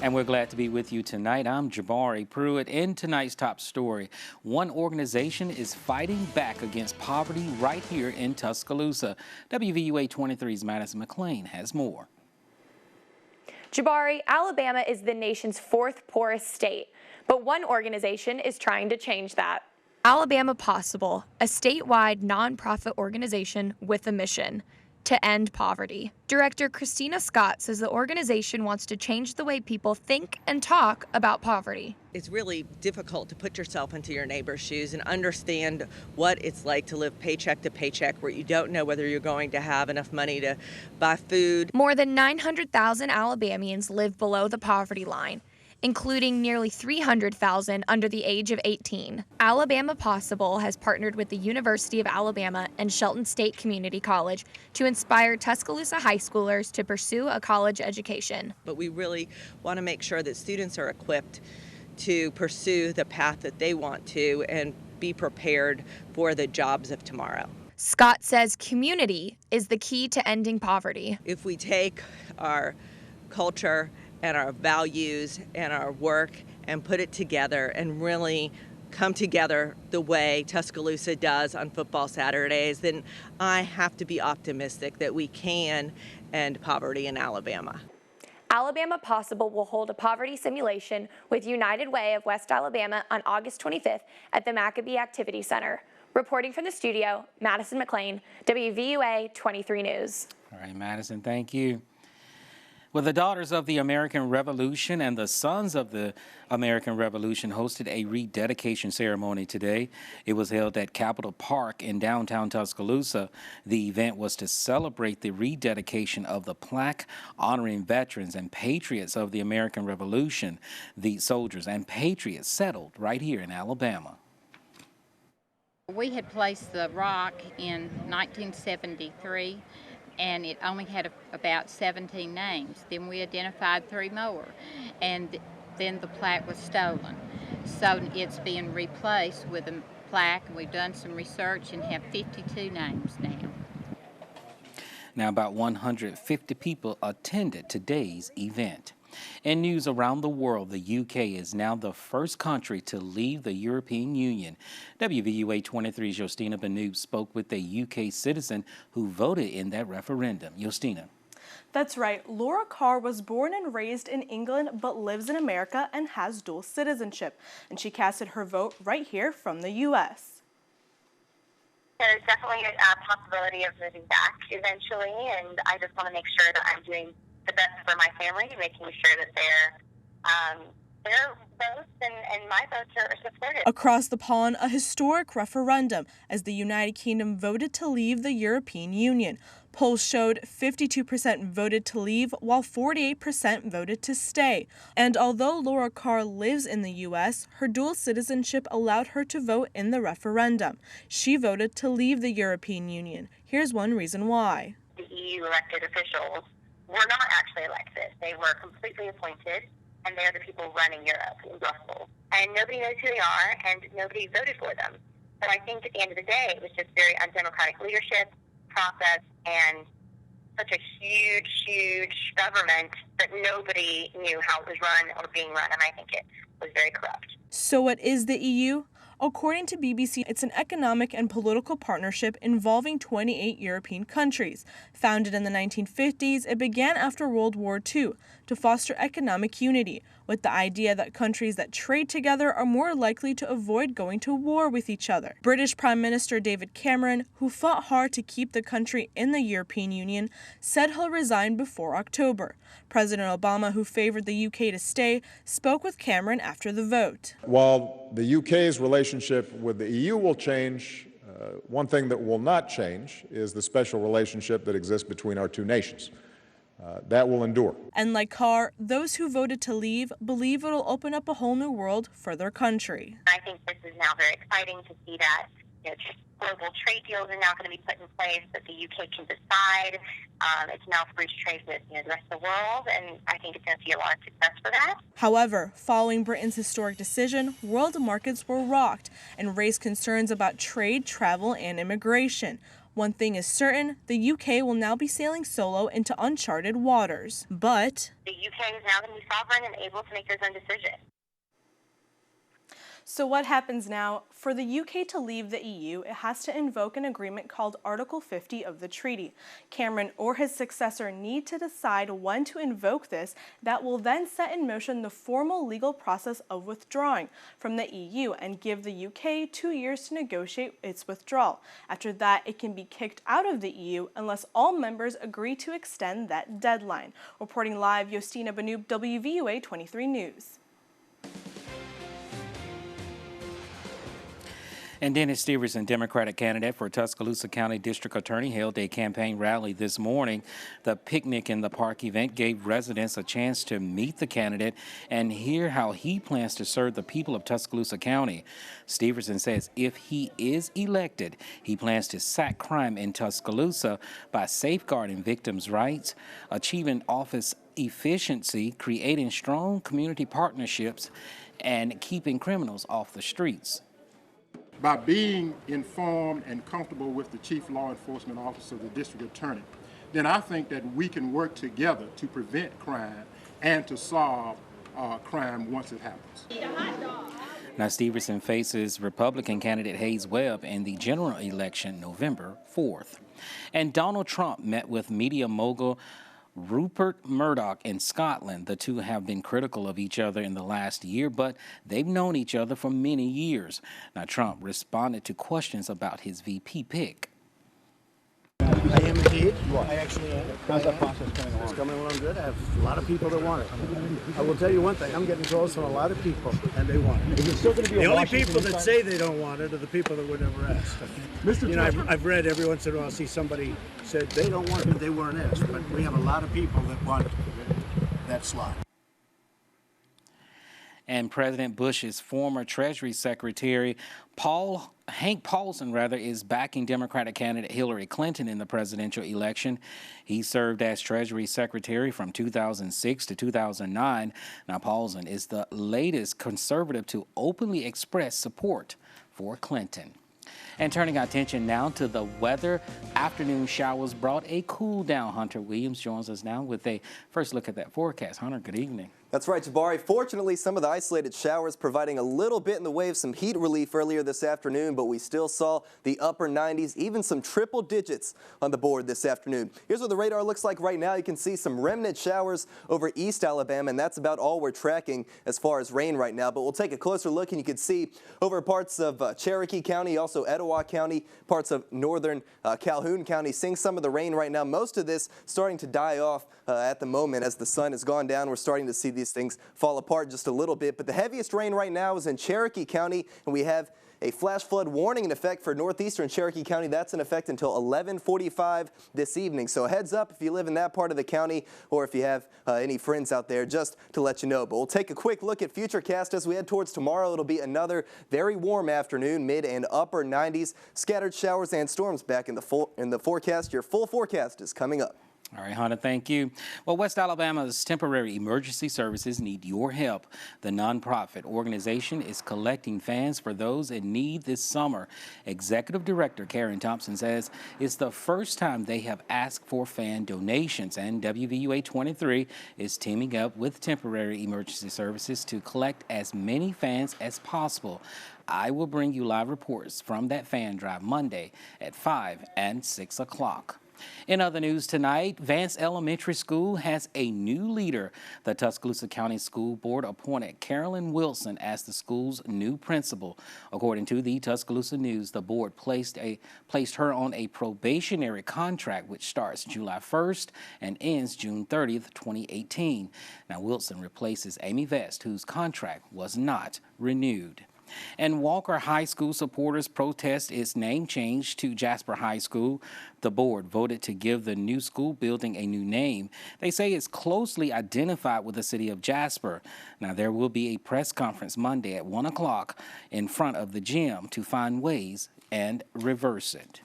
And we're glad to be with you tonight. I'm Jabari Pruitt. In tonight's top story, one organization is fighting back against poverty right here in Tuscaloosa. WVUA 23's Madison McLean has more. Jabari, Alabama is the nation's fourth poorest state, but one organization is trying to change that. Alabama Possible, a statewide nonprofit organization with a mission to end poverty. Director Christina Scott says the organization wants to change the way people think and talk about poverty. It's really difficult to put yourself into your neighbor's shoes and understand what it's like to live paycheck to paycheck, where you don't know whether you're going to have enough money to buy food. More than 900,000 Alabamians live below the poverty line, including nearly 300,000 under the age of 18. Alabama Possible has partnered with the University of Alabama and Shelton State Community College to inspire Tuscaloosa high schoolers to pursue a college education. But we really want to make sure that students are equipped to pursue the path that they want to and be prepared for the jobs of tomorrow. Scott says community is the key to ending poverty. If we take our culture and our values and our work and put it together and really come together the way Tuscaloosa does on football Saturdays, then I have to be optimistic that we can end poverty in Alabama. Alabama Possible will hold a poverty simulation with United Way of West Alabama on August 25th at the Maccabee Activity Center. Reporting from the studio, Madison McLean, WVUA 23 News. All right, Madison, thank you. Well, the Daughters of the American Revolution and the Sons of the American Revolution hosted a rededication ceremony today. It was held at Capitol Park in downtown Tuscaloosa. The event was to celebrate the rededication of the plaque honoring veterans and patriots of the American Revolution. The soldiers and patriots settled right here in Alabama. We had placed the rock in 1973. And it only had about 17 names. Then we identified 3 more, and then the plaque was stolen. So it's being replaced with a plaque, and we've done some research and have 52 names now. Now, about 150 people attended today's event. In news around the world, the UK is now the first country to leave the European Union. WVUA 23's Justina Benoot spoke with a UK citizen who voted in that referendum. Justina. That's right. Laura Carr was born and raised in England but lives in America and has dual citizenship. And she casted her vote right here from the U.S. There's definitely a possibility of moving back eventually, and I just want to make sure that I'm doing the best for my family, making sure that their votes and my votes are supported. Across the pond, a historic referendum as the United Kingdom voted to leave the European Union. Polls showed 52% voted to leave, while 48% voted to stay. And although Laura Carr lives in the U.S., her dual citizenship allowed her to vote in the referendum. She voted to leave the European Union. Here's one reason why. The EU elected officials were not actually elected. They were completely appointed, and they're the people running Europe in Brussels. And nobody knows who they are, and nobody voted for them. So I think at the end of the day, it was just very undemocratic leadership, process, and such a huge, huge government that nobody knew how it was run or being run, and I think it was very corrupt. So what is the EU? According to BBC, it's an economic and political partnership involving 28 European countries. Founded in the 1950s, it began after World War II to foster economic unity, with the idea that countries that trade together are more likely to avoid going to war with each other. British Prime Minister David Cameron, who fought hard to keep the country in the European Union, said he'll resign before October. President Obama, who favored the UK to stay, spoke with Cameron after the vote. While the UK's relationship with the EU will change, one thing that will not change is the special relationship that exists between our two nations. That will endure. And like Carr, those who voted to leave believe it'll open up a whole new world for their country. I think this is now very exciting to see that global trade deals are now going to be put in place, that the UK can decide. It's now free trade with the rest of the world, and I think it's going to see a lot of success for that. However, following Britain's historic decision, world markets were rocked and raised concerns about trade, travel, and immigration. One thing is certain, the UK will now be sailing solo into uncharted waters. But The UK is now going to be sovereign and able to make its own decision. so what happens now? For the UK to leave the EU, it has to invoke an agreement called Article 50 of the treaty. Cameron or his successor need to decide when to invoke this. That will then set in motion the formal legal process of withdrawing from the EU and give the UK 2 years to negotiate its withdrawal. After that, it can be kicked out of the EU unless all members agree to extend that deadline. Reporting live, Yostina Banoob, WVUA 23 News. And Dennis Steverson, Democratic candidate for Tuscaloosa County District Attorney, held a campaign rally this morning. The Picnic in the Park event gave residents a chance to meet the candidate and hear how he plans to serve the people of Tuscaloosa County. Steverson says if he is elected, he plans to sack crime in Tuscaloosa by safeguarding victims' rights, achieving office efficiency, creating strong community partnerships, and keeping criminals off the streets. By being informed and comfortable with the chief law enforcement officer, the district attorney, then I think that we can work together to prevent crime and to solve crime once it happens. Now, Steverson faces Republican candidate Hayes Webb in the general election November 4th. And Donald Trump met with media mogul Rupert Murdoch in Scotland. The two have been critical of each other in the last year, but they've known each other for many years. Now, Trump responded to questions about his VP pick. I am indeed. I actually am. How's that process coming along? It's coming along good. I have a lot of people that want it. I will tell you one thing. I'm getting calls from a lot of people, and they want it. Is it still going to be the only people that say they don't want it are the people that were never asked. You know, I've read every once in a while, I see somebody said they don't want it, but they weren't asked. But we have a lot of people that want that slot. And President Bush's former Treasury Secretary, Hank Paulson, is backing Democratic candidate Hillary Clinton in the presidential election. He served as Treasury Secretary from 2006 to 2009. Now, Paulson is the latest conservative to openly express support for Clinton. And turning our attention now to the weather, afternoon showers brought a cool down. Hunter Williams joins us now with a first look at that forecast. Hunter, good evening. That's right, Jabari. Fortunately, some of the isolated showers providing a little bit in the way of some heat relief earlier this afternoon, but we still saw the upper 90s, even some triple digits on the board this afternoon. Here's what the radar looks like right now. You can see some remnant showers over East Alabama, and that's about all we're tracking as far as rain right now. But we'll take a closer look, and you can see over parts of Cherokee County, also Etowah County, parts of northern Calhoun County, seeing some of the rain right now. Most of this starting to die off at the moment as the sun has gone down. We're starting to see these things fall apart just a little bit, but the heaviest rain right now is in Cherokee County, and we have a flash flood warning in effect for northeastern Cherokee County. That's in effect until 11:45 this evening. So a heads up if you live in that part of the county or if you have any friends out there, just to let you know. But we'll take a quick look at Futurecast as we head towards tomorrow. It'll be another very warm afternoon, mid and upper 90s, scattered showers and storms back in the forecast. Your full forecast is coming up. All right, Hunter, thank you. Well, West Alabama's temporary emergency services need your help. The nonprofit organization is collecting fans for those in need this summer. Executive Director Karen Thompson says it's the first time they have asked for fan donations, and WVUA 23 is teaming up with temporary emergency services to collect as many fans as possible. I will bring you live reports from that fan drive Monday at 5 and 6 o'clock. In other news tonight, Vance Elementary School has a new leader. The Tuscaloosa County School Board appointed Carolyn Wilson as the school's new principal. According to the Tuscaloosa News, the board placed her on a probationary contract which starts July 1st and ends June 30th, 2018. Now, Wilson replaces Amy Vest, whose contract was not renewed. And Walker High School supporters protest its name change to Jasper High School. The board voted to give the new school building a new name. They say it's closely identified with the city of Jasper. Now, there will be a press conference Monday at 1 o'clock in front of the gym to find ways and reverse it.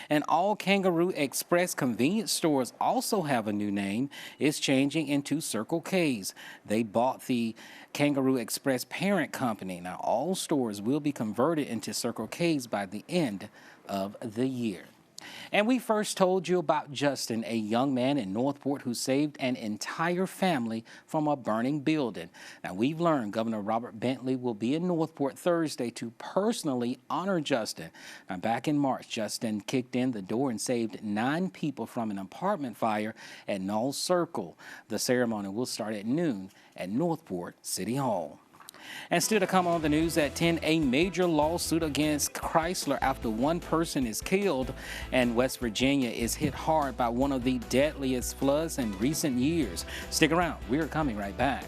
And all Kangaroo Express convenience stores also have a new name. It's changing into Circle K's. They bought the Kangaroo Express parent company. Now, all stores will be converted into Circle K's by the end of the year. And we first told you about Justin, a young man in Northport who saved an entire family from a burning building. Now, we've learned Governor Robert Bentley will be in Northport Thursday to personally honor Justin. Now, back in March, Justin kicked in the door and saved 9 people from an apartment fire at Knoll Circle. The ceremony will start at noon at Northport City Hall. And still to come on the news at 10, a major lawsuit against Chrysler after one person is killed, and West Virginia is hit hard by one of the deadliest floods in recent years. Stick around. We're coming right back.